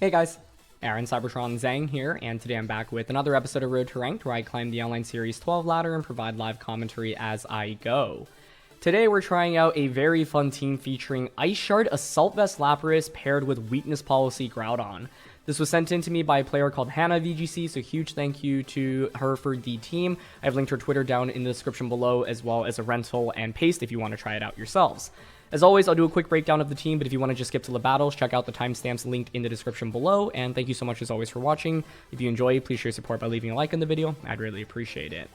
Hey guys, Aaron Cybertron Zhang here, and today I'm back with another episode of Road to Ranked where I climb the online series 12 ladder and provide live commentary as I go. Today we're trying out a very fun team featuring Ice Shard Assault Vest Lapras paired with Weakness Policy Groudon. This was sent in to me by a player called Hannah VGC, so huge thank you to her for the team. I've linked her Twitter down in the description below, as well as a rental and paste if you want to try it out yourselves. As always, I'll do a quick breakdown of the team, but if you want to just skip to the battles, check out the timestamps linked in the description below, and thank you so much as always for watching. If you enjoy, please show your support by leaving a like on the video. I'd really appreciate it.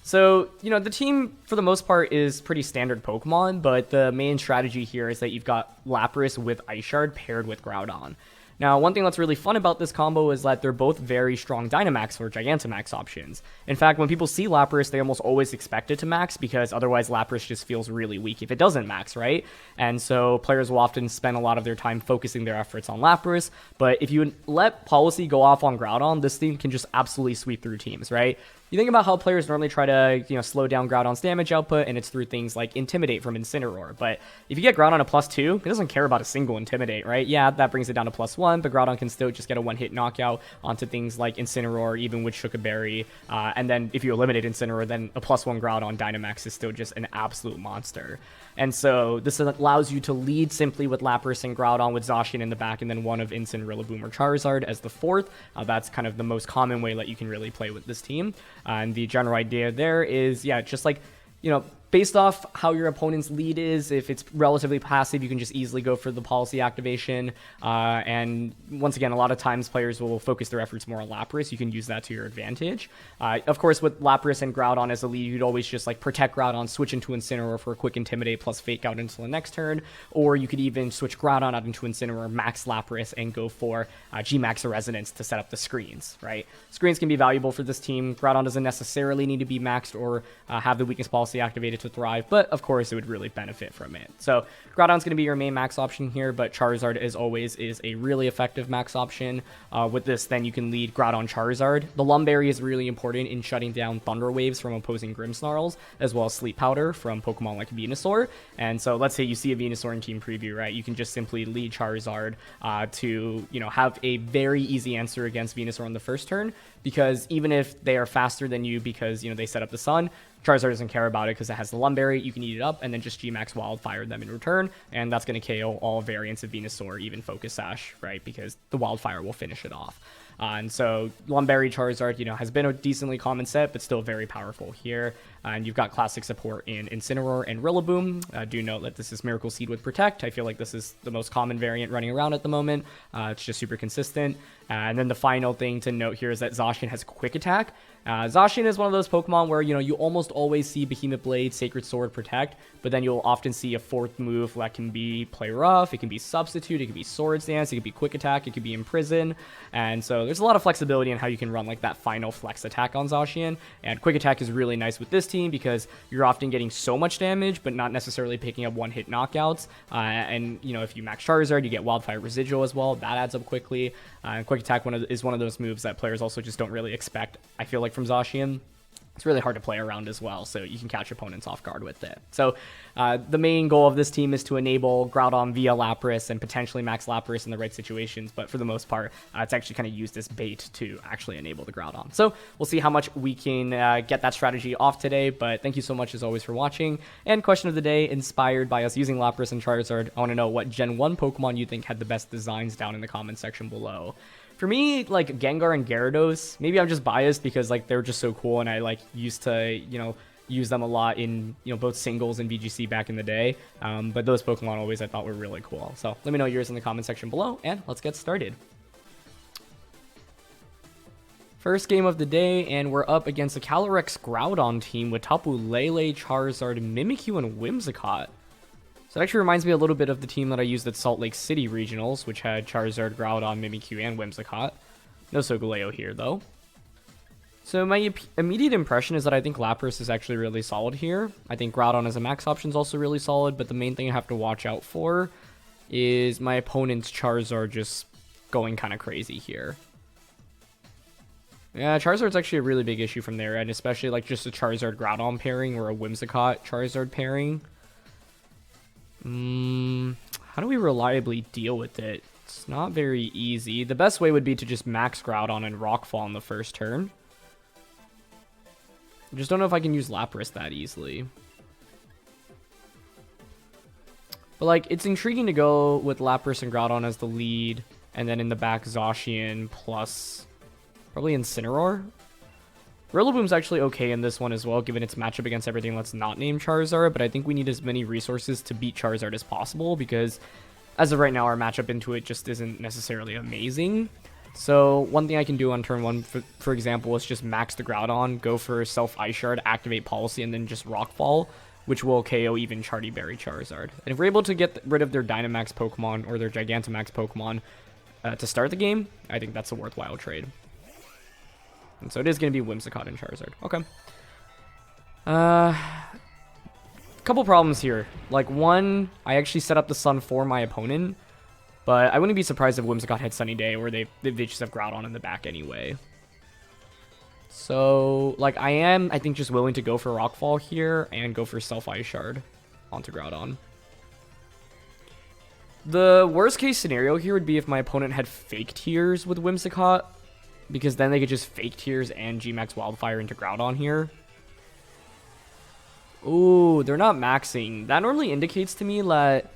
So, the team, for the most part, is pretty standard Pokemon, but the main strategy here is that you've got Lapras with Ice Shard paired with Groudon. Now, one thing that's really fun about this combo is that they're both very strong Dynamax or Gigantamax options. In fact, when people see Lapras, they almost always expect it to max because otherwise Lapras just feels really weak if it doesn't max, right? And so players will often spend a lot of their time focusing their efforts on Lapras, but if you let Policy go off on Groudon, this team can just absolutely sweep through teams, right? You think about how players normally try to, slow down Groudon's damage output, and it's through things like Intimidate from Incineroar. But if you get Groudon a +2, it doesn't care about a single Intimidate, right? Yeah, that brings it down to +1, but Groudon can still just get a one-hit knockout onto things like Incineroar, even with Berry. And then if you eliminate Incineroar, then a +1 Groudon Dynamax is still just an absolute monster. And so this allows you to lead simply with Lapras and Groudon with Zacian in the back, and then one of Incin, Rillaboom, or Charizard as the fourth. That's kind of the most common way that you can really play with this team. And the general idea there is, just like, based off how your opponent's lead is, if it's relatively passive, you can just easily go for the policy activation. And once again, a lot of times players will focus their efforts more on Lapras. You can use that to your advantage. Of course, with Lapras and Groudon as a lead, you'd always just protect Groudon, switch into Incineroar for a quick Intimidate plus Fake Out until the next turn. Or you could even switch Groudon out into Incineroar, max Lapras, and go for G-Max or Resonance to set up the screens, right? Screens can be valuable for this team. Groudon doesn't necessarily need to be maxed or have the Weakness Policy activated to thrive, but of course it would really benefit from it. So Groudon's going to be your main max option here, but Charizard as always is a really effective max option. With this, then you can lead Groudon Charizard. The Lumberry is really important in shutting down Thunder Waves from opposing Grimmsnarls, as well as Sleep Powder from Pokemon like Venusaur. And so let's say you see a Venusaur in team preview, right? You can just simply lead Charizard to have a very easy answer against Venusaur on the first turn, because even if they are faster than you because they set up the sun, Charizard doesn't care about it because it has the Lumberry. You can eat it up and then just G-Max Wildfire them in return, and that's going to KO all variants of Venusaur, even Focus Sash, right? Because the Wildfire will finish it off. And so Lumberry Charizard, has been a decently common set, but still very powerful here. And you've got classic support in Incineroar and Rillaboom. Do note that this is Miracle Seed with Protect. I feel like this is the most common variant running around at the moment. It's just super consistent. And then the final thing to note here is that Zacian has Quick Attack. Zacian is one of those Pokemon where, you almost always see Behemoth Blade, Sacred Sword, Protect, but then you'll often see a fourth move that can be Play Rough, it can be Substitute, it can be Swords Dance, it can be Quick Attack, it could be Imprison. And so there's a lot of flexibility in how you can run that final flex attack on Zacian. And Quick Attack is really nice with this team because you're often getting so much damage, but not necessarily picking up one-hit knockouts. And, if you max Charizard, you get Wildfire Residual as well. That adds up quickly. Quick Attack is one of those moves that players also just don't really expect, I feel like, from Zacian. It's really hard to play around as well, so you can catch opponents off guard with it. So the main goal of this team is to enable Groudon via Lapras and potentially max Lapras in the right situations, but for the most part, it's actually kind of used as bait to actually enable the Groudon. So we'll see how much we can get that strategy off today, but thank you so much as always for watching. And question of the day, inspired by us using Lapras and Charizard, I want to know what Gen 1 Pokemon you think had the best designs down in the comment section below. For me, Gengar and Gyarados, maybe I'm just biased because they're just so cool and I used to, use them a lot in, both singles and VGC back in the day. But those Pokemon always I thought were really cool. So let me know yours in the comment section below and let's get started. First game of the day, and we're up against the Calyrex Groudon team with Tapu, Lele, Charizard, Mimikyu, and Whimsicott. So it actually reminds me a little bit of the team that I used at Salt Lake City Regionals, which had Charizard, Groudon, Mimikyu, and Whimsicott. No Solgaleo here, though. So my immediate impression is that I think Lapras is actually really solid here. I think Groudon as a max option is also really solid, but the main thing I have to watch out for is my opponent's Charizard just going kind of crazy here. Yeah, Charizard's actually a really big issue from there, and especially just a Charizard Groudon pairing or a Whimsicott Charizard pairing. How do we reliably deal with it? It's not very easy. The best way would be to just max Groudon and Rockfall on the first turn. I just don't know if I can use Lapras that easily. But, like, it's intriguing to go with Lapras and Groudon as the lead, and then in the back, Zacian plus probably Incineroar. Rillaboom's actually okay in this one as well, given its matchup against everything that's not named Charizard, but I think we need as many resources to beat Charizard as possible, because as of right now, our matchup into it just isn't necessarily amazing. So one thing I can do on turn 1, for example, is just max the Groudon, go for Self-Ice Shard, activate Policy, and then just Rockfall, which will KO even Berry Charizard. And if we're able to get rid of their Dynamax Pokemon or their Gigantamax Pokemon to start the game, I think that's a worthwhile trade. And so it is going to be Whimsicott and Charizard. Okay. Couple problems here. Like, one, I actually set up the Sun for my opponent, but I wouldn't be surprised if Whimsicott had Sunny Day, or they just have Groudon in the back anyway. So, like, I think, just willing to go for Rockfall here and go for Self-Ice Shard onto Groudon. The worst case scenario here would be if my opponent had Fake Tears with Whimsicott, because then they could just Fake Tears and G-Max Wildfire into Groudon here. Ooh, they're not maxing. That normally indicates to me that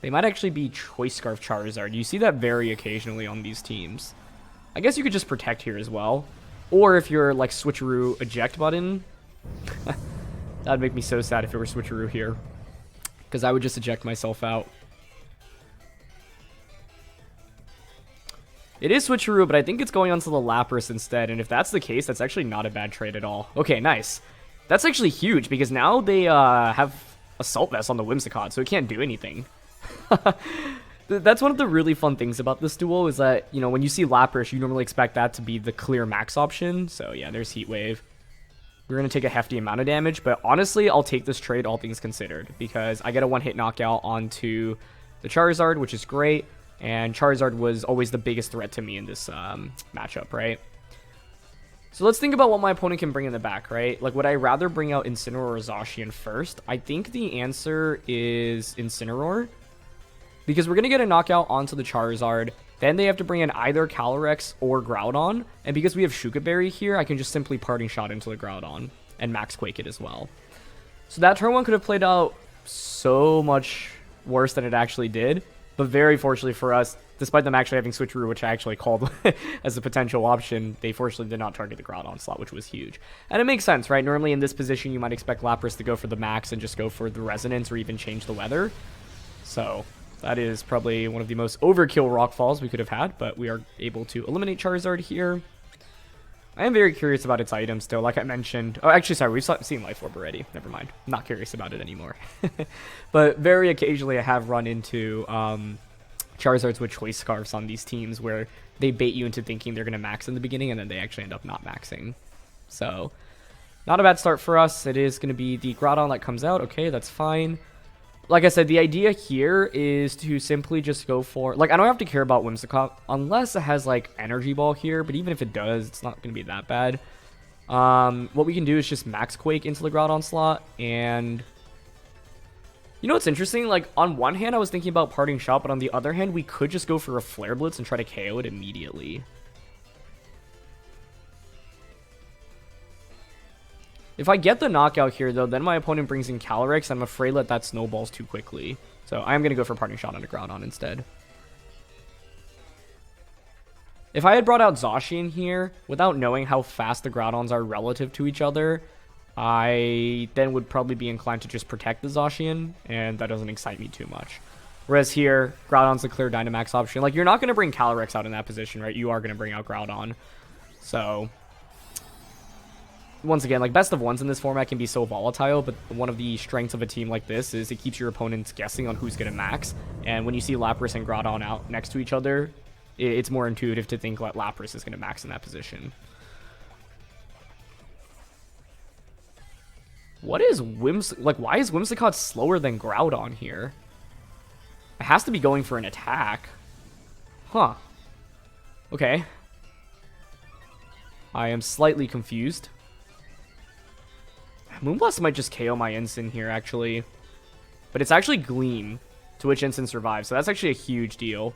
they might actually be Choice Scarf Charizard. You see that very occasionally on these teams. I guess you could just Protect here as well. Or if you're, like, Switcheroo Eject button. That'd make me so sad if it were Switcheroo here, because I would just eject myself out. It is Switcheroo, but I think it's going onto the Lapras instead, and if that's the case, that's actually not a bad trade at all. Okay, nice. That's actually huge, because now they have Assault Vest on the Whimsicott, so it can't do anything. That's one of the really fun things about this duel, is that, you know, when you see Lapras, you normally expect that to be the clear max option. So yeah, there's Heat Wave. We're going to take a hefty amount of damage, but honestly, I'll take this trade, all things considered, because I get a one-hit knockout onto the Charizard, which is great, and Charizard was always the biggest threat to me in this matchup, right? So let's think about what my opponent can bring in the back, right? Like, would I rather bring out Incineroar or Zacian first? I think the answer is Incineroar, because we're going to get a knockout onto the Charizard. Then they have to bring in either Calyrex or Groudon. And because we have Shuka Berry here, I can just simply Parting Shot into the Groudon and Max Quake it as well. So that turn 1 could have played out so much worse than it actually did. But very fortunately for us, despite them actually having Switcheroo, which I actually called as a potential option, they fortunately did not target the Groudon slot, which was huge. And it makes sense, right? Normally in this position, you might expect Lapras to go for the max and just go for the Resonance or even change the weather. So that is probably one of the most overkill Rockfalls we could have had, but we are able to eliminate Charizard here. I am very curious about its items still, like I mentioned. Oh, actually, sorry, we've seen Life Orb already. Never mind. I'm not curious about it anymore. But very occasionally I have run into Charizards with Choice Scarfs on these teams where they bait you into thinking they're going to max in the beginning, and then they actually end up not maxing. So, not a bad start for us. It is going to be the Groudon that comes out. Okay, that's fine. Like I said, the idea here is to simply just go for... Like, I don't have to care about Whimsicott unless it has, like, Energy Ball here. But even if it does, it's not going to be that bad. What we can do is just Max Quake into the Groudon slot. And... You know what's interesting? Like, on one hand, I was thinking about Parting Shot. But on the other hand, we could just go for a Flare Blitz and try to KO it immediately. If I get the knockout here, though, then my opponent brings in Calyrex. I'm afraid that snowballs too quickly. So I'm going to go for Parting Shot on a Groudon instead. If I had brought out Zacian here, without knowing how fast the Groudons are relative to each other, I then would probably be inclined to just protect the Zacian, and that doesn't excite me too much. Whereas here, Groudon's the clear Dynamax option. Like, you're not going to bring Calyrex out in that position, right? You are going to bring out Groudon. So... Once again, like, best of ones in this format can be so volatile, but one of the strengths of a team like this is it keeps your opponents guessing on who's going to max. And when you see Lapras and Groudon out next to each other, it's more intuitive to think that Lapras is going to max in that position. What is why is Whimsicott slower than Groudon here? It has to be going for an attack. Huh. Okay. I am slightly confused. Moonblast might just KO my Ensign here, actually. But it's actually Gleam, to which Ensign survives, so that's actually a huge deal.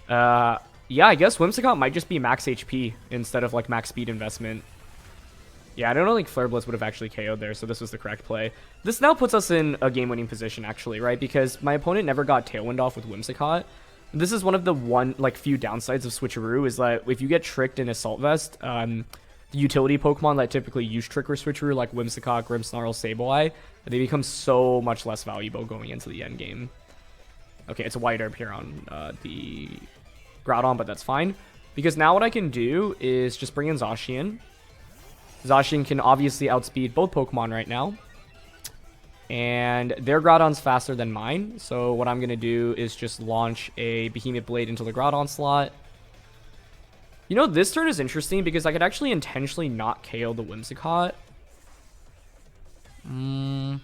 Yeah, I guess Whimsicott might just be max HP instead of like max speed investment. Yeah, I don't think Flare Blitz would have actually KO'd there, so this was the correct play. This now puts us in a game-winning position, actually, right? Because my opponent never got Tailwind off with Whimsicott. This is one of the few downsides of Switcheroo, is that if you get tricked in Assault Vest, the utility Pokemon that typically use Trick or Switcheroo, like Whimsicott, Grimmsnarl, Sableye, they become so much less valuable going into the end game. Okay, it's a White Herb here on the Groudon, but that's fine. Because now what I can do is just bring in Zacian. Zacian can obviously outspeed both Pokemon right now. And their Groudon's faster than mine. So what I'm going to do is just launch a Behemoth Blade into the Groudon slot. You know, this turn is interesting because I could actually intentionally not KO the Whimsicott. I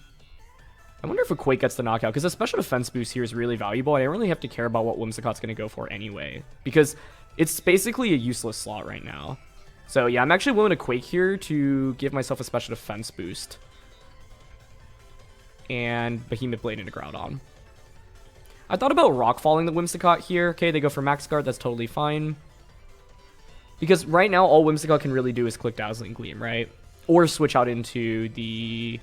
wonder if a Quake gets the knockout, because a special defense boost here is really valuable. I don't really have to care about what Whimsicott's going to go for anyway, because it's basically a useless slot right now. So yeah, I'm actually willing to Quake here to give myself a special defense boost. And Behemoth Blade into Groudon. I thought about Rock Falling the Whimsicott here. Okay, they go for Max Guard, that's totally fine. Because right now, all Whimsicott can really do is click Dazzling Gleam, right? Or switch out into the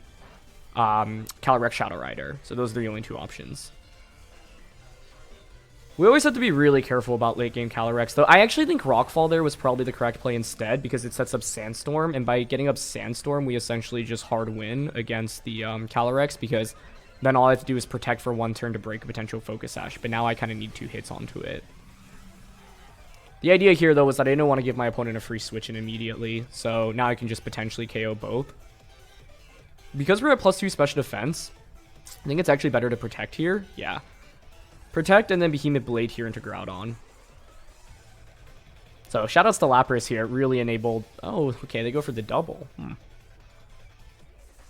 Calyrex Shadow Rider. So those are the only two options. We always have to be really careful about late game Calyrex, though. I actually think Rockfall there was probably the correct play instead, because it sets up Sandstorm, and by getting up Sandstorm, we essentially just hard win against the Calyrex, because then all I have to do is protect for one turn to break a potential Focus Sash, but now I kind of need 2 hits onto it. The idea here, though, was that I didn't want to give my opponent a free switch in immediately, so now I can just potentially KO both. Because we're at +2 special defense, I think it's actually better to protect here. Yeah. Protect and then Behemoth Blade here into Groudon. So shoutouts to Lapras here. It really enabled... Oh, okay, they go for the double.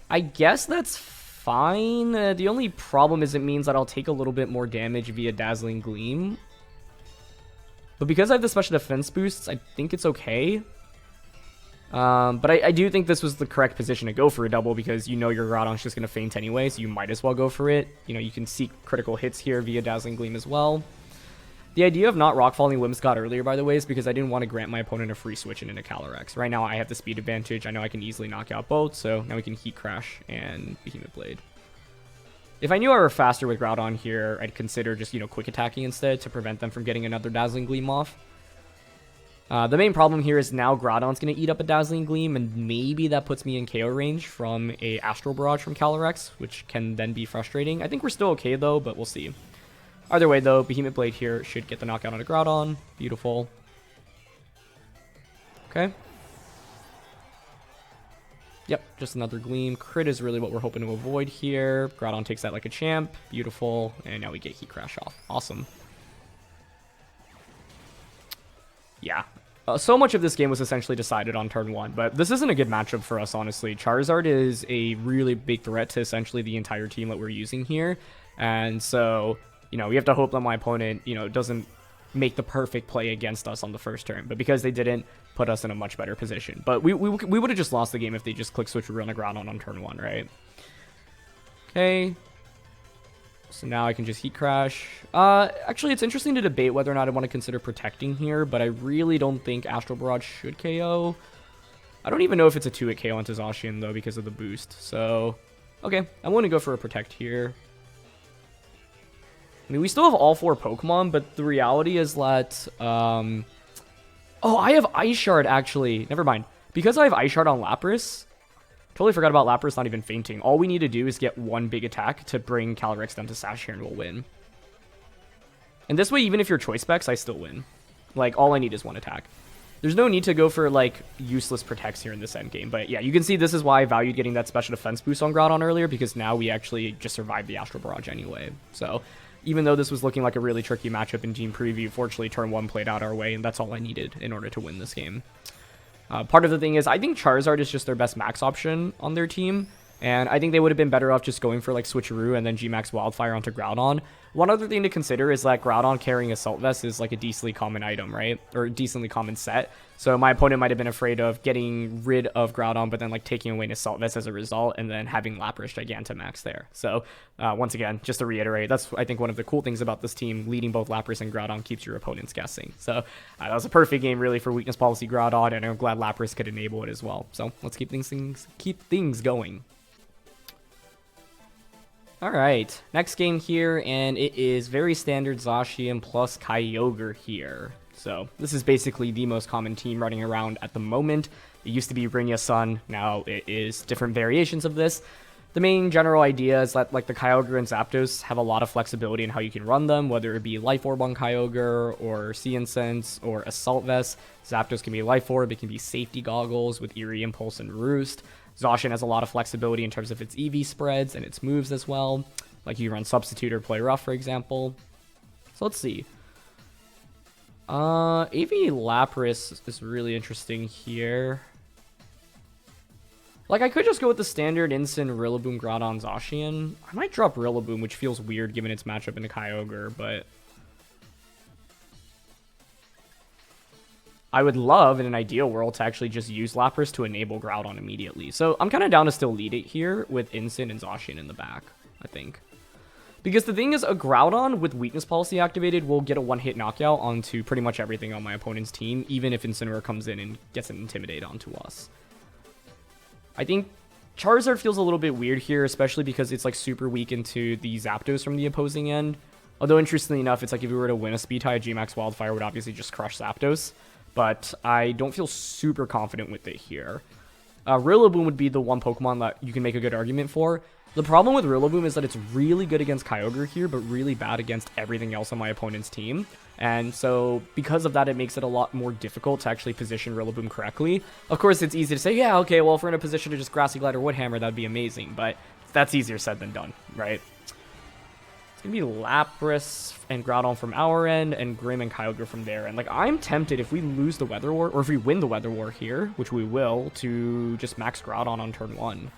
I guess that's fine. The only problem is it means that I'll take a little bit more damage via Dazzling Gleam. But because I have the special defense boosts, I think it's okay. But I do think this was the correct position to go for a double, because you know your Groudon's just going to faint anyway, so you might as well go for it. You know, you can seek critical hits here via Dazzling Gleam as well. The idea of not Rock Falling Whimsicott earlier, by the way, is because I didn't want to grant my opponent a free switch into Calyrex. Right now I have the speed advantage. I know I can easily knock out both, so now we can Heat Crash and Behemoth Blade. If I knew I were faster with Groudon here, I'd consider just, you know, quick attacking instead to prevent them from getting another Dazzling Gleam off. The main problem here is now Groudon's going to eat up a Dazzling Gleam, and maybe that puts me in KO range from a Astral Barrage from Calyrex, which can then be frustrating. I think we're still okay, though, but we'll see. Either way, though, Behemoth Blade here should get the knockout on a Groudon. Beautiful. Okay. Yep, just another Gleam. Crit is really what we're hoping to avoid here. Groudon takes that like a champ. Beautiful. And now we get Heat Crash off. Awesome. Yeah. So much of this game was essentially decided on turn 1, but this isn't a good matchup for us, honestly. Charizard is a really big threat to essentially the entire team that we're using here. And so, you know, we have to hope that my opponent, you know, doesn't make the perfect play against us on the first turn. But because they didn't, put us in a much better position. But we would have just lost the game if they just click switch on the Groudon on turn 1, right? Okay. So now I can just Heat Crash. Actually, it's interesting to debate whether or not I want to consider protecting here, but I really don't think Astral Barrage should KO. I don't even know if it's a 2-hit KO onto Zacian, though, because of the boost. So, okay, I'm going to go for a Protect here. I mean, we still have all 4 Pokemon, but the reality is that... Oh, I have Ice Shard, actually. Never mind. Because I have Ice Shard on Lapras... Totally forgot about Lapras not even fainting. All we need to do is get one big attack to bring Calyrex down to Sash here and we'll win. And this way, even if you're choice specs, I still win. Like, all I need is one attack. There's no need to go for, like, useless protects here in this endgame. But yeah, you can see this is why I valued getting that special defense boost on Groudon earlier, because now we actually just survived the Astral Barrage anyway. So, even though this was looking like a really tricky matchup in Team Preview, fortunately, turn 1 played out our way, and that's all I needed in order to win this game. Part of the thing is, I think Charizard is just their best max option on their team. And I think they would have been better off just going for like Switcheroo and then G-Max Wildfire onto Groudon. One other thing to consider is that Groudon carrying Assault Vest is like a decently common item, right? Or a decently common set. So my opponent might have been afraid of getting rid of Groudon, but then like taking away an Assault Vest as a result, and then having Lapras Gigantamax there. So once again, just to reiterate, that's I think one of the cool things about this team. Leading both Lapras and Groudon keeps your opponents guessing. So that was a perfect game really for Weakness Policy Groudon, and I'm glad Lapras could enable it as well. So let's keep things going. Alright, next game here, and it is very standard Zacian plus Kyogre here. So this is basically the most common team running around at the moment. It used to be Rinya Sun, now it is different variations of this. The main general idea is that like the Kyogre and Zapdos have a lot of flexibility in how you can run them, whether it be Life Orb on Kyogre, or Sea Incense, or Assault Vest. Zapdos can be Life Orb, it can be Safety Goggles with Eerie Impulse and Roost. Zacian has a lot of flexibility in terms of its EV spreads and its moves as well. Like you run Substitute or Play Rough, for example. So let's see. AV Lapras is really interesting here. Like I could just go with the standard Incin, Rillaboom, Groudon, Zacian. I might drop Rillaboom, which feels weird given its matchup into Kyogre, but I would love, in an ideal world, to actually just use Lapras to enable Groudon immediately. So I'm kind of down to still lead it here with Incin and Zacian in the back, I think. Because the thing is, a Groudon with Weakness Policy activated will get a one-hit knockout onto pretty much everything on my opponent's team, even if Incineroar comes in and gets an Intimidate onto us. I think Charizard feels a little bit weird here, especially because it's like super weak into the Zapdos from the opposing end. Although, interestingly enough, it's like if we were to win a speed tie, G-Max Wildfire would obviously just crush Zapdos. But I don't feel super confident with it here. Rillaboom would be the one Pokemon that you can make a good argument for. The problem with Rillaboom is that it's really good against Kyogre here, but really bad against everything else on my opponent's team. And so because of that, it makes it a lot more difficult to actually position Rillaboom correctly. Of course, it's easy to say, yeah, okay, well, if we're in a position to just Grassy Glide or Wood Hammer, that'd be amazing. But that's easier said than done, right? It's going to be Lapras and Groudon from our end, and Grimm and Kyogre from there. And like, I'm tempted if we lose the Weather War, or if we win the Weather War here, which we will, to just max Groudon on turn 1.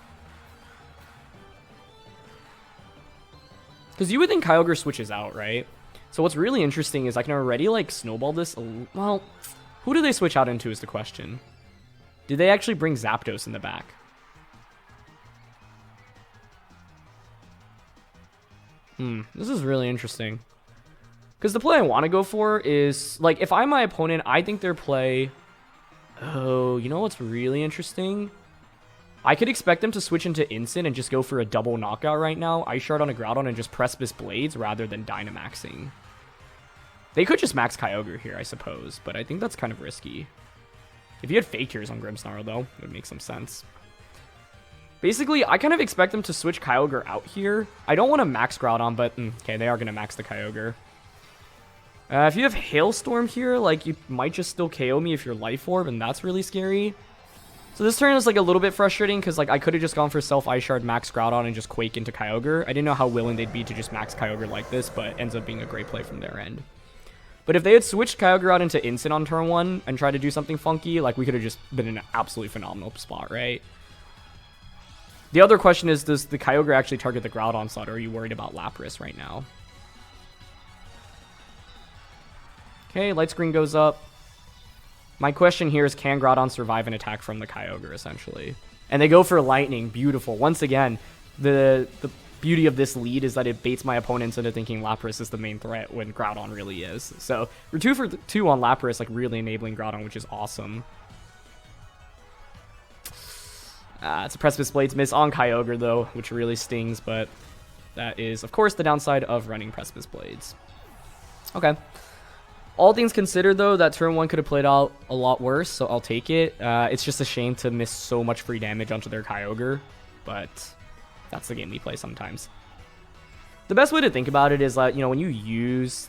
Because you would think Kyogre switches out, right? So what's really interesting is I can already, like, snowball this. Well, who do they switch out into is the question. Do they actually bring Zapdos in the back? This is really interesting. Because the play I want to go for is, like, if I'm my opponent, I think their play... Oh, you know what's really interesting? I could expect them to switch into Incin and just go for a double knockout right now. Ice Shard on a Groudon and just Precipice Blades rather than Dynamaxing. They could just max Kyogre here, I suppose, but I think that's kind of risky. If you had Fake Tears on Grimmsnarl, though, it would make some sense. Basically, I kind of expect them to switch Kyogre out here. I don't want to max Groudon, but okay, they are going to max the Kyogre. If you have Hailstorm here, like, you might just still KO me if you're Life Orb, and that's really scary. So this turn is like a little bit frustrating because like I could have just gone for Self Ice Shard, max Groudon, and just Quake into Kyogre. I didn't know how willing they'd be to just max Kyogre like this, but ends up being a great play from their end. But if they had switched Kyogre out into Incin on turn 1 and tried to do something funky, like we could have just been in an absolutely phenomenal spot, right? The other question is, does the Kyogre actually target the Groudon slot, or are you worried about Lapras right now? Okay, light screen goes up. My question here is, can Groudon survive an attack from the Kyogre, essentially? And they go for Lightning. Beautiful. Once again, the beauty of this lead is that it baits my opponents into thinking Lapras is the main threat when Groudon really is. So we're 2 for 2 on Lapras, like really enabling Groudon, which is awesome. It's a Precipice Blades miss on Kyogre, though, which really stings, but that is, of course, the downside of running Precipice Blades. Okay. All things considered, though, that turn 1 could have played out a lot worse, so I'll take it. It's just a shame to miss so much free damage onto their Kyogre, but that's the game we play sometimes. The best way to think about it is that, you know, when you use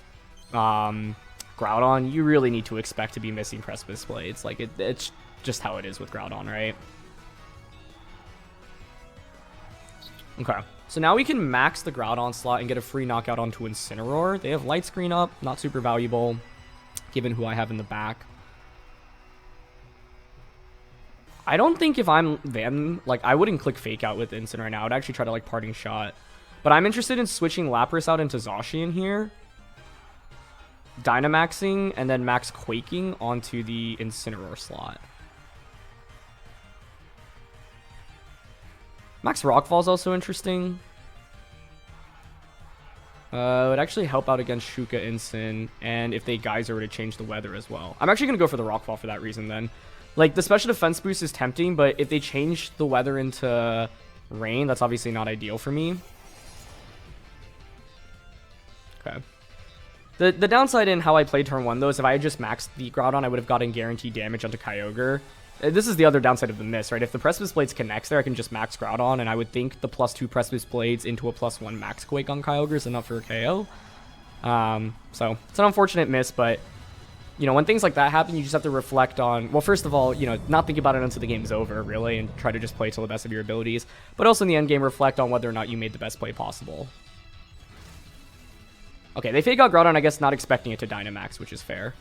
Groudon, you really need to expect to be missing Precipice Blades. Like, it's just how it is with Groudon, right? Okay. So now we can max the Groudon slot and get a free knockout onto Incineroar. They have Light Screen up, not super valuable, given who I have in the back. I don't think if I'm them, like, I wouldn't click Fake Out with Instant right now. I'd actually try to, like, Parting Shot. But I'm interested in switching Lapras out into Zacian here. Dynamaxing, and then Max Quaking onto the Incineroar slot. Max Rockfall is also interesting. It would actually help out against Shuka Instant, and if they Geyser were to change the weather as well. I'm actually going to go for the Rockfall for that reason then. Like, the special defense boost is tempting, but if they change the weather into rain, that's obviously not ideal for me. Okay. The downside in how I played turn 1, though, is if I had just maxed the Groudon, I would have gotten guaranteed damage onto Kyogre. This is the other downside of the miss, right? If the Precipice Blades connects there, I can just max Groudon, and I would think the +2 Precipice Blades into a +1 Max Quake on Kyogre is enough for a KO. So, it's an unfortunate miss, but, you know, when things like that happen, you just have to reflect on, well, first of all, you know, not think about it until the game's over, really, and try to just play to the best of your abilities. But also in the end game, reflect on whether or not you made the best play possible. Okay, they Fake Out Groudon, I guess not expecting it to Dynamax, which is fair.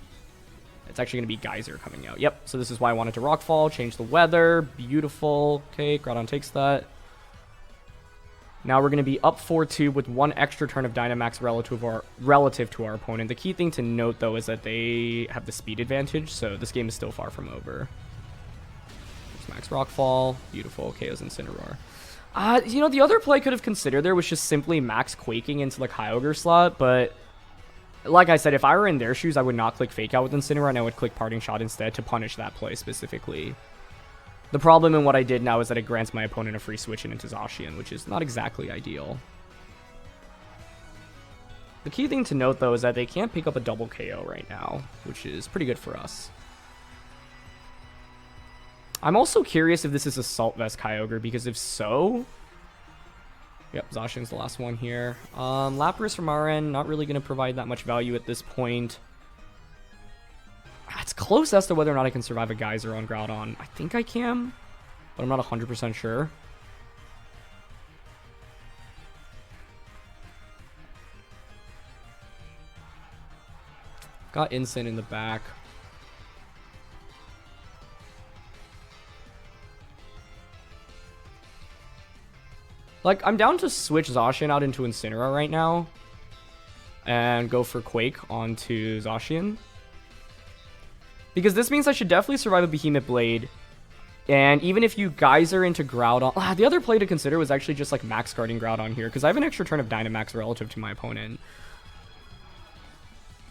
It's actually going to be Geyser coming out. Yep, so this is why I wanted to Rockfall, change the weather. Beautiful. Okay, Groudon takes that. Now we're going to be up 4-2 with one extra turn of Dynamax relative to our opponent. The key thing to note, though, is that they have the speed advantage, so this game is still far from over. There's Max Rockfall. Beautiful. KO's Incineroar. You know, the other play I could have considered there was just simply Max Quaking into the Kyogre slot, but like I said, if I were in their shoes, I would not click Fake Out with Incineroar, and I would click Parting Shot instead to punish that play specifically. The problem in what I did now is that it grants my opponent a free switch into Zacian, which is not exactly ideal. The key thing to note, though, is that they can't pick up a double KO right now, which is pretty good for us. I'm also curious if this is Assault Vest Kyogre, because if so... Yep, Zacian's the last one here. Lapras from our end, not really going to provide that much value at this point. It's close as to whether or not I can survive a Geyser on Groudon. I think I can, but I'm not 100% sure. Got Instant in the back. Like, I'm down to switch Zacian out into Incineroar right now and go for Quake onto Zacian. Because this means I should definitely survive a Behemoth Blade. And even if you Geyser into Groudon... the other play to consider was actually just like Max Guarding Groudon here, because I have an extra turn of Dynamax relative to my opponent.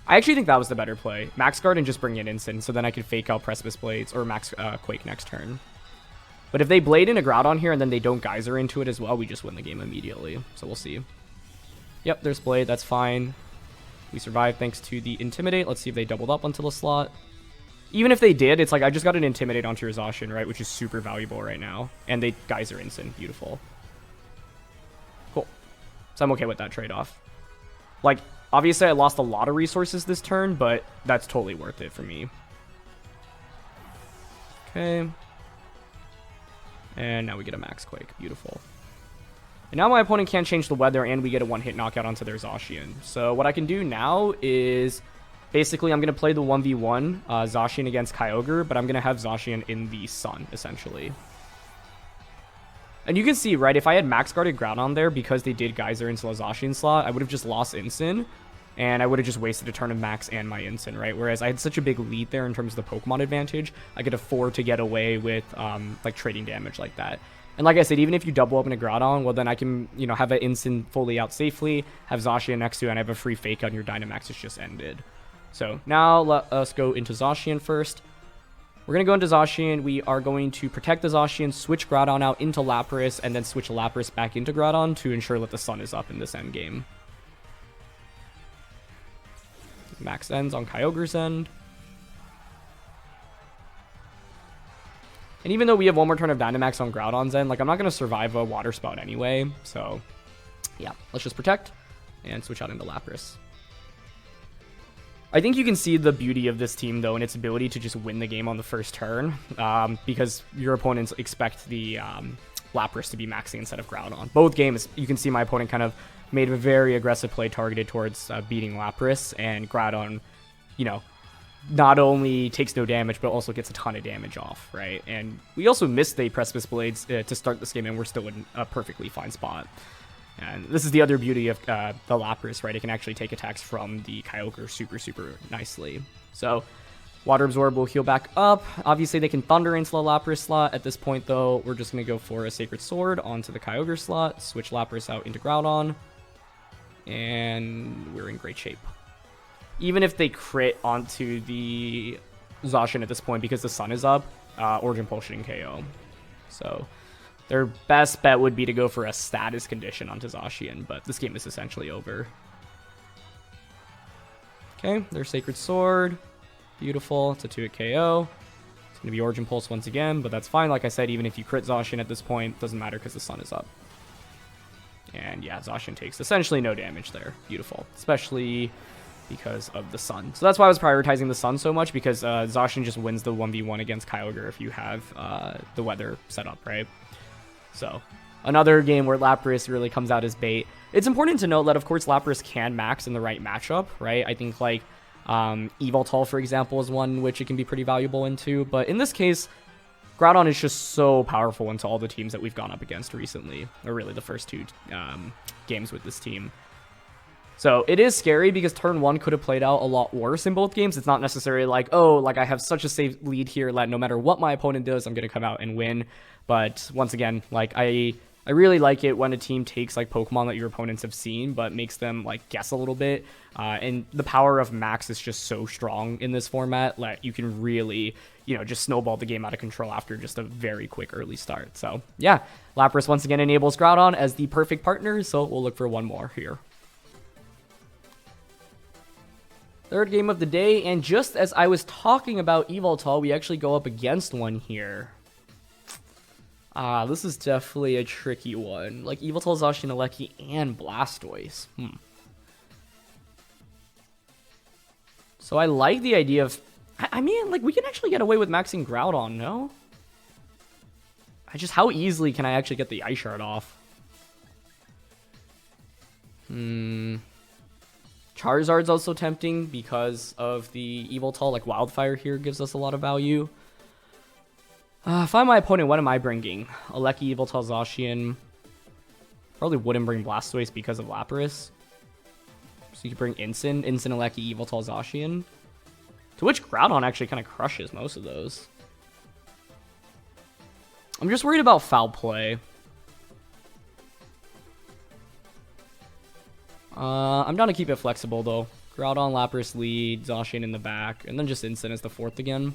I actually think that was the better play. Max Guard and just bring in Instant, so then I could Fake Out Precipice Blades or Max Quake next turn. But if they Blade in a Groudon here and then they don't Geyser into it as well, we just win the game immediately. So we'll see. Yep, there's Blade. That's fine. We survived thanks to the Intimidate. Let's see if they doubled up onto the slot. Even if they did, it's like I just got an Intimidate onto your Zacian, right? Which is super valuable right now. And they Geyser Instant. Beautiful. Cool. So I'm okay with that trade-off. Like, obviously I lost a lot of resources this turn, but that's totally worth it for me. Okay. And now we get a Max Quake. Beautiful. And now my opponent can't change the weather, and we get a one-hit knockout onto their Zacian. So what I can do now is... basically, I'm going to play the 1v1 Zacian against Kyogre, but I'm going to have Zacian in the sun, essentially. And you can see, right, if I had Max Guarded Groudon there, because they did Geyser into the Zacian slot, I would have just lost Instant, and I would have just wasted a turn of Max and my Instant, right? Whereas I had such a big lead there in terms of the Pokemon advantage, I could afford to get away with, like, trading damage like that. And like I said, even if you double up in a Groudon, well, then I can, you know, have an Instant fully out safely, have Zacian next to it, and I have a free Fake Out, and your Dynamax is just ended. So now let us go into Zacian first. We're going to go into Zacian. We are going to protect the Zacian, switch Groudon out into Lapras, and then switch Lapras back into Groudon to ensure that the sun is up in this end game. Max ends on Kyogre's end. And even though we have one more turn of Dynamax on Groudon's end, like, I'm not going to survive a Water Spout anyway. So, yeah, let's just protect and switch out into Lapras. I think you can see the beauty of this team, though, in its ability to just win the game on the first turn, because your opponents expect the Lapras to be maxing instead of Groudon. Both games, you can see my opponent kind of made a very aggressive play targeted towards beating Lapras, and Groudon, you know, not only takes no damage, but also gets a ton of damage off, right? And we also missed the Precipice Blades to start this game, and we're still in a perfectly fine spot. And this is the other beauty of the Lapras, right? It can actually take attacks from the Kyogre super, super nicely. So, Water Absorb will heal back up. Obviously, they can Thunder into the Lapras slot. At this point, though, we're just going to go for a Sacred Sword onto the Kyogre slot, switch Lapras out into Groudon, and we're in great shape. Even if they crit onto the Zacian at this point, because the sun is up, Origin Pulse shouldn't KO. So, their best bet would be to go for a status condition onto Zacian, but this game is essentially over. Okay, their Sacred Sword. Beautiful. It's a 2-hit KO. It's going to be Origin Pulse once again, but that's fine. Like I said, even if you crit Zacian at this point, doesn't matter because the sun is up. And yeah, Zacian takes essentially no damage there. Beautiful. Especially because of the sun. So that's why I was prioritizing the sun so much, because Zacian just wins the 1v1 against Kyogre if you have the weather set up, right? So another game where Lapras really comes out as bait. It's important to note that, of course, Lapras can max in the right matchup, right? I think, like, Yveltal, for example, is one which it can be pretty valuable into. But in this case, Groudon is just so powerful into all the teams that we've gone up against recently. Or really the first two games with this team. So it is scary because turn 1 could have played out a lot worse in both games. It's not necessarily like, oh, like I have such a safe lead here that no matter what my opponent does, I'm going to come out and win. But once again, like I really like it when a team takes like Pokemon that your opponents have seen, but makes them like guess a little bit. And the power of Max is just so strong in this format that you can really, you know, just snowball the game out of control after just a very quick early start. So yeah, Lapras once again enables Groudon as the perfect partner. So we'll look for one more here. Third game of the day, and just as I was talking about Yveltal, we actually go up against one here. This is definitely a tricky one. Like, Yveltal, Zacian, Gieleki, and Blastoise. So I like the idea of... I mean, like, we can actually get away with maxing Groudon, no? How easily can I actually get the Ice Shard off? Charizard's also tempting because of the Yveltal. Like, Wildfire here gives us a lot of value. If I'm my opponent, what am I bringing? Gieleki, Yveltal, Zacian. Probably wouldn't bring Blastoise because of Lapras. So you could bring Incin, Gieleki, Yveltal, Zacian. To which Groudon actually kind of crushes most of those. I'm just worried about foul play. I'm down to keep it flexible, though. Groudon, Lapras lead, Zacian in the back, and then just Incin as the fourth again.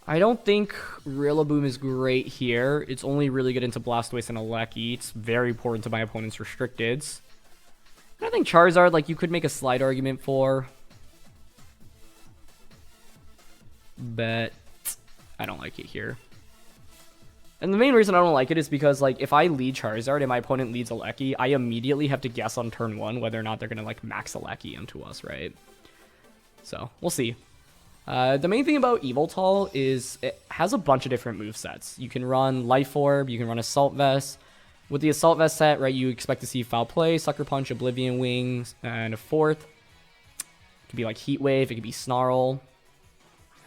I don't think Rillaboom is great here. It's only really good into Blastoise and Gieleki. It's very poor into my opponent's restricteds. I think Charizard, like, you could make a slight argument for. But I don't like it here. And the main reason I don't like it is because, like, if I lead Charizard and my opponent leads Gieleki, I immediately have to guess on turn 1 whether or not they're going to, like, max Gieleki onto us, right? So, we'll see. The main thing about Yveltal is it has a bunch of different movesets. You can run Life Orb, you can run Assault Vest. With the Assault Vest set, right, you expect to see Foul Play, Sucker Punch, Oblivion Wings, and a fourth. It could be like Heat Wave, it could be Snarl.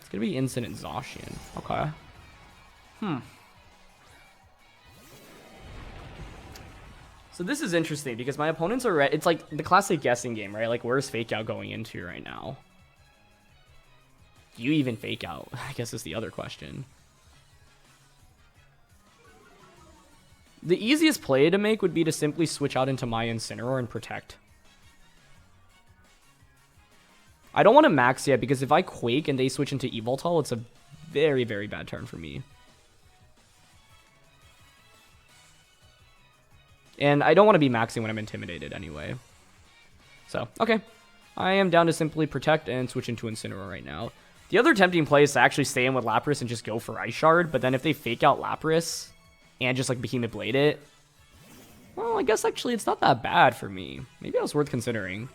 It's going to be Incin and Zacian. Okay. So this is interesting because my opponents are... It's like the classic guessing game, right? Like, where's Fake Out going into right now? Do you even Fake Out? I guess is the other question. The easiest play to make would be to simply switch out into my Incineroar and Protect. I don't want to max yet because if I Quake and they switch into Yveltal, it's a very, very bad turn for me. And I don't want to be maxing when I'm intimidated anyway. So, okay. I am down to simply Protect and switch into Incineroar right now. The other tempting play is to actually stay in with Lapras and just go for Ice Shard, but then if they Fake Out Lapras and just like Behemoth Blade it, well, I guess actually it's not that bad for me. Maybe that was worth considering.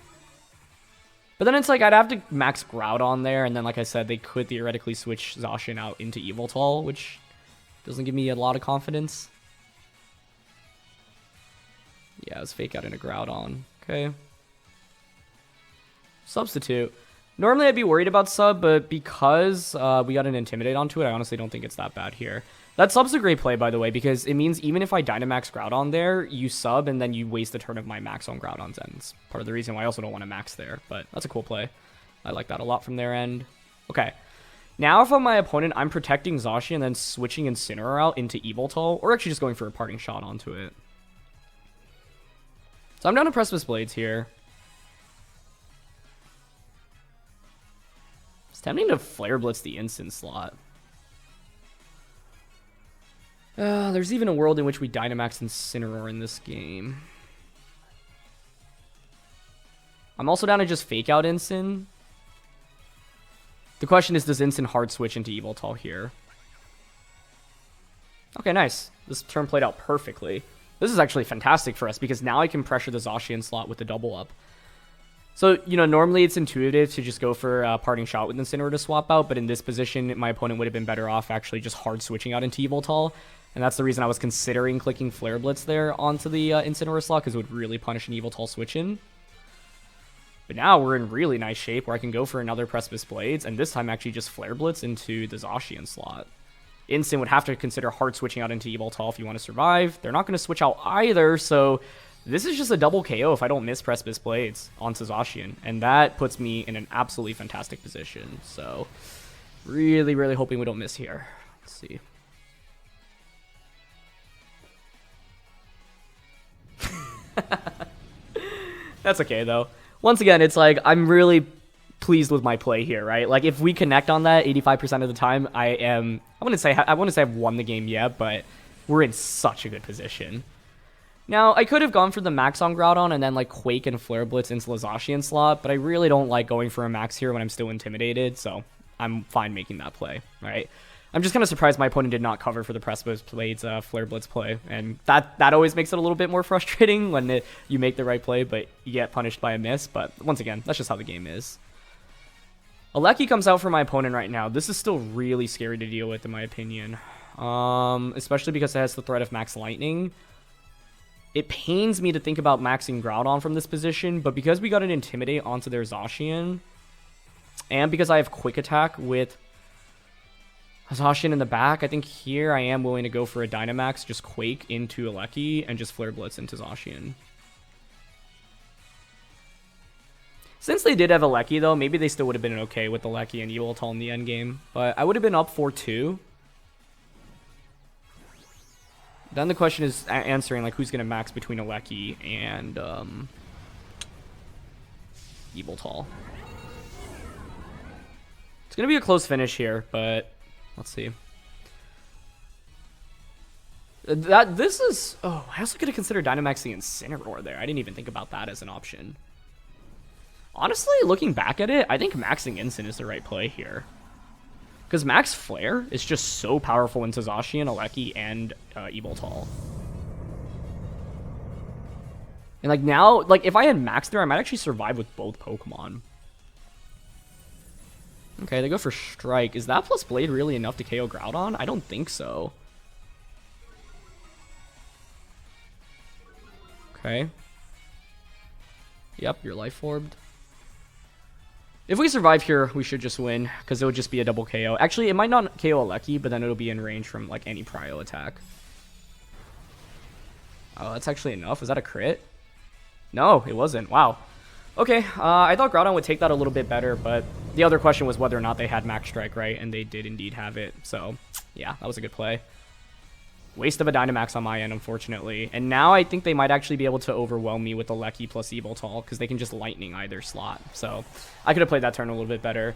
But then it's like I'd have to max Groudon there, and then like I said, they could theoretically switch Zacian out into Yveltal, which doesn't give me a lot of confidence. Yeah, let's Fake Out into Groudon. Okay. Substitute. Normally I'd be worried about sub, but because we got an Intimidate onto it, I honestly don't think it's that bad here. That sub's a great play, by the way, because it means even if I Dynamax Groudon there, you sub, and then you waste a turn of my max on Groudon's end. It's part of the reason why I also don't want to max there, but that's a cool play. I like that a lot from their end. Okay. Now if I'm my opponent, I'm protecting Zacian and then switching Incineroar out into Yveltal, or actually just going for a parting shot onto it. So I'm down to Precipice Blades here. It's tempting to Flare Blitz the instant slot. There's even a world in which we Dynamax Incineroar in this game. I'm also down to just fake out Incin. The question is, does Incin hard switch into Yveltal here? Okay, nice. This turn played out perfectly. This is actually fantastic for us because now I can pressure the Zacian slot with the double up. So, you know, normally it's intuitive to just go for a parting shot with Incineroar to swap out, but in this position, my opponent would have been better off actually just hard switching out into Yveltal. And that's the reason I was considering clicking Flare Blitz there onto the Incineroar slot, because it would really punish an Yveltal switch in. But now we're in really nice shape where I can go for another Precipice Blades, and this time actually just Flare Blitz into the Zacian slot. Incin would have to consider hard switching out into Yveltal if you want to survive. They're not going to switch out either, so this is just a double KO if I don't miss Precipice Blades onto Zacian, and that puts me in an absolutely fantastic position. So really, really hoping we don't miss here. Let's see. That's okay though. Once again, it's like I'm really pleased with my play here, right? Like if we connect on that 85% of the time, I wouldn't say I've won the game yet, but we're in such a good position. Now, I could have gone for the max on Groudon and then like Quake and Flare Blitz into the Zacian slot, but I really don't like going for a max here when I'm still intimidated, so I'm fine making that play, right? I'm just kind of surprised my opponent did not cover for the Precipice Blades Flare Blitz play, and that always makes it a little bit more frustrating when you make the right play, but you get punished by a miss. But once again, that's just how the game is. Alecki comes out for my opponent right now. This is still really scary to deal with, in my opinion, especially because it has the threat of Max Lightning. It pains me to think about maxing Groudon from this position, but because we got an Intimidate onto their Zacian, and because I have Quick Attack with Zacian in the back, I think here I am willing to go for a Dynamax, just Quake into Alecki, and just Flare Blitz into Zacian. Since they did have Alecki, though, maybe they still would have been okay with Alecki and Yveltal in the endgame, but I would have been up 4-2. Then the question is answering, like, who's going to max between Alecki and Yveltal. It's going to be a close finish here, but let's see. This is... Oh, I also could have considered Dynamaxing Incineroar there. I didn't even think about that as an option. Honestly, looking back at it, I think maxing Incin is the right play here. Because Max Flare is just so powerful into Zacian, Alecki, and Yveltal. And like now, like if I had Max there, I might actually survive with both Pokemon. Okay, they go for Strike. Is that plus Blade really enough to KO Groudon? I don't think so. Okay. Yep, you're Life Orbed. If we survive here, we should just win, because it would just be a double KO. Actually, it might not KO Alecki, but then it'll be in range from like any prio attack. Oh, that's actually enough. Was that a crit? No, it wasn't. Wow. Okay, I thought Groudon would take that a little bit better, but the other question was whether or not they had Max Strike, right? And they did indeed have it. So, yeah, that was a good play. Waste of a Dynamax on my end, unfortunately. And now I think they might actually be able to overwhelm me with Alecki plus Yveltal, because they can just Lightning either slot. So I could have played that turn a little bit better.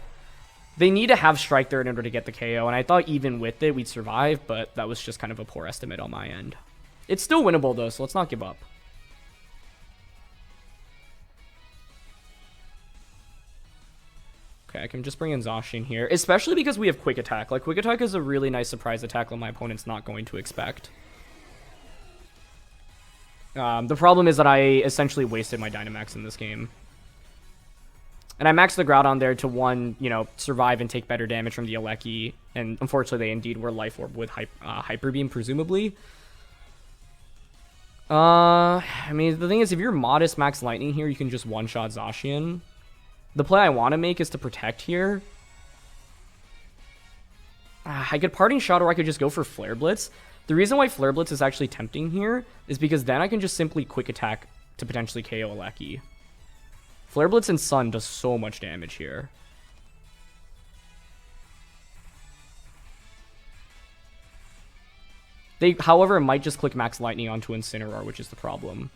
They need to have Strike there in order to get the KO, and I thought even with it we'd survive, but that was just kind of a poor estimate on my end. It's still winnable though, so let's not give up. Okay, I can just bring in Zacian here, especially because we have Quick Attack. Like, Quick Attack is a really nice surprise attack that my opponent's not going to expect. The problem is that I essentially wasted my Dynamax in this game. And I maxed the Groudon there to, one, you know, survive and take better damage from the Alecki. And unfortunately, they indeed were Life Orb with Hyper Beam, presumably. I mean, the thing is, if you're modest Max Lightning here, you can just one-shot Zacian. The play I want to make is to protect here. I could Parting Shot, or I could just go for Flare Blitz. The reason why Flare Blitz is actually tempting here is because then I can just simply Quick Attack to potentially KO Gieleki. Flare Blitz and Sun does so much damage here. They, however, might just click Max Lightning onto Incineroar, which is the problem.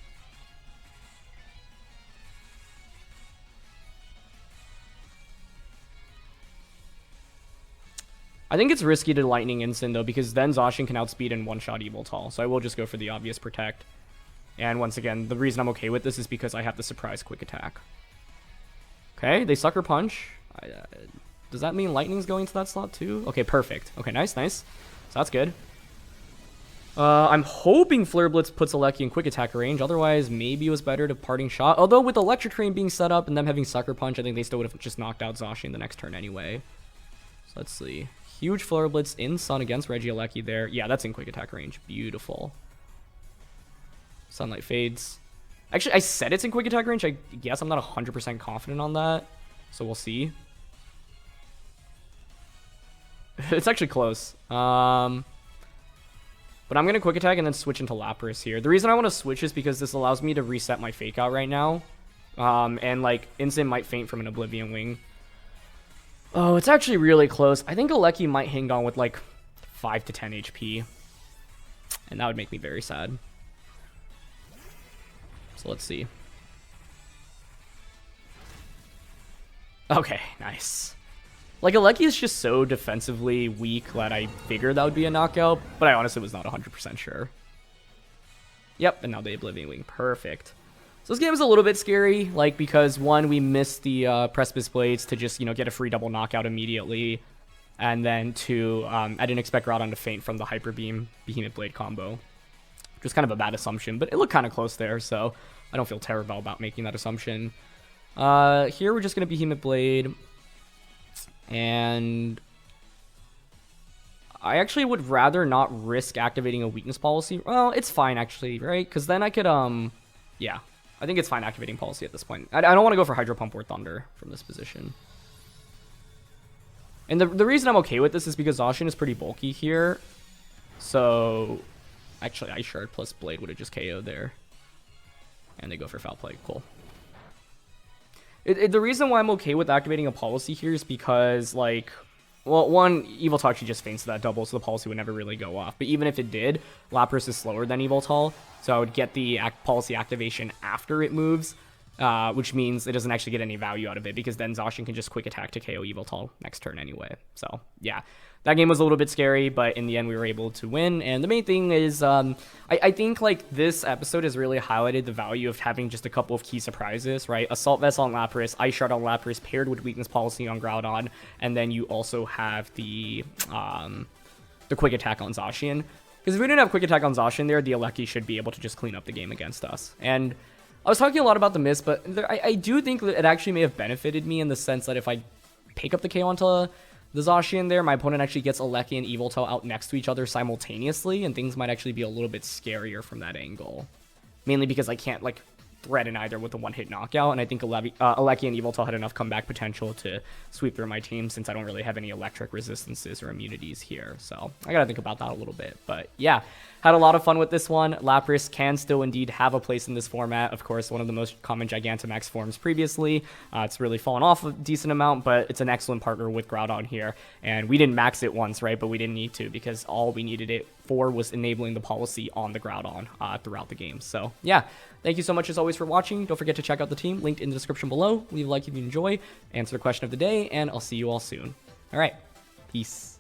I think it's risky to Lightning Incin, though, because then Zacian can outspeed and one-shot Yveltal, so I will just go for the obvious Protect. And once again, the reason I'm okay with this is because I have the Surprise Quick Attack. Okay, they Sucker Punch. Does that mean Lightning's going to that slot, too? Okay, perfect. Okay, nice, nice. So that's good. I'm hoping Flare Blitz puts Gieleki in Quick Attack range. Otherwise, maybe it was better to Parting Shot. Although with Electric Train being set up and them having Sucker Punch, I think they still would have just knocked out Zacian the next turn anyway. So let's see. Huge Flare Blitz in Sun against Regieleki there. Yeah, that's in Quick Attack range. Beautiful. Sunlight fades. Actually, I said it's in Quick Attack range. I guess I'm not 100% confident on that. So we'll see. It's actually close. But I'm going to Quick Attack and then switch into Lapras here. The reason I want to switch is because this allows me to reset my Fake Out right now. And, like, Incin might faint from an Oblivion Wing. Oh, it's actually really close. I think Gieleki might hang on with, like, 5 to 10 HP. And that would make me very sad. So let's see. Okay, nice. Like, Gieleki is just so defensively weak that I figured that would be a knockout, but I honestly was not 100% sure. Yep, and now the Oblivion Wing. Perfect. So this game is a little bit scary, like, because, one, we missed the Precipice Blades to just, you know, get a free double knockout immediately, and then, two, I didn't expect Groudon to faint from the Hyper Beam Behemoth Blade combo, which was kind of a bad assumption, but it looked kind of close there, so I don't feel terrible about making that assumption. Here we're just going to Behemoth Blade, and I actually would rather not risk activating a Weakness Policy. Well, it's fine, actually, right? Because then I could, yeah. I think it's fine activating Policy at this point. I don't want to go for Hydro Pump or Thunder from this position. And the reason I'm okay with this is because Zacian is pretty bulky here. So, actually, Ice Shard plus Blade would have just KO'd there. And they go for Foul Play. Cool. The reason why I'm okay with activating a Policy here is because, like, well, one, Yveltal actually just faints that double, so the Policy would never really go off. But even if it did, Lapras is slower than Yveltal, so I would get the Policy activation after it moves, which means it doesn't actually get any value out of it, because then Zacian can just Quick Attack to KO Yveltal next turn anyway. So, yeah. That game was a little bit scary, but in the end we were able to win. And the main thing is, I think, like, this episode has really highlighted the value of having just a couple of key surprises, right? Assault Vest on Lapras, Ice Shard on Lapras, paired with Weakness Policy on Groudon, and then you also have the Quick Attack on Zacian. Because if we didn't have Quick Attack on Zacian there, the Gieleki should be able to just clean up the game against us. And I was talking a lot about the miss, but I do think that it actually may have benefited me in the sense that if I pick up the KO onto the Zacian there, my opponent actually gets Gieleki and Yveltal out next to each other simultaneously, and things might actually be a little bit scarier from that angle. Mainly because I can't, like, threaten either with a one-hit knockout, and I think Gieleki and Yveltal had enough comeback potential to sweep through my team since I don't really have any electric resistances or immunities here. So I gotta think about that a little bit. But yeah, had a lot of fun with this one. Lapras can still indeed have a place in this format. Of course, one of the most common Gigantamax forms previously. It's really fallen off a decent amount, but it's an excellent partner with Groudon here. And we didn't max it once, right? But we didn't need to, because all we needed it for was enabling the policy on the Groudon throughout the game. So yeah, thank you so much as always for watching. Don't forget to check out the team linked in the description below. Leave a like if you enjoy, answer the question of the day, and I'll see you all soon. All right, peace.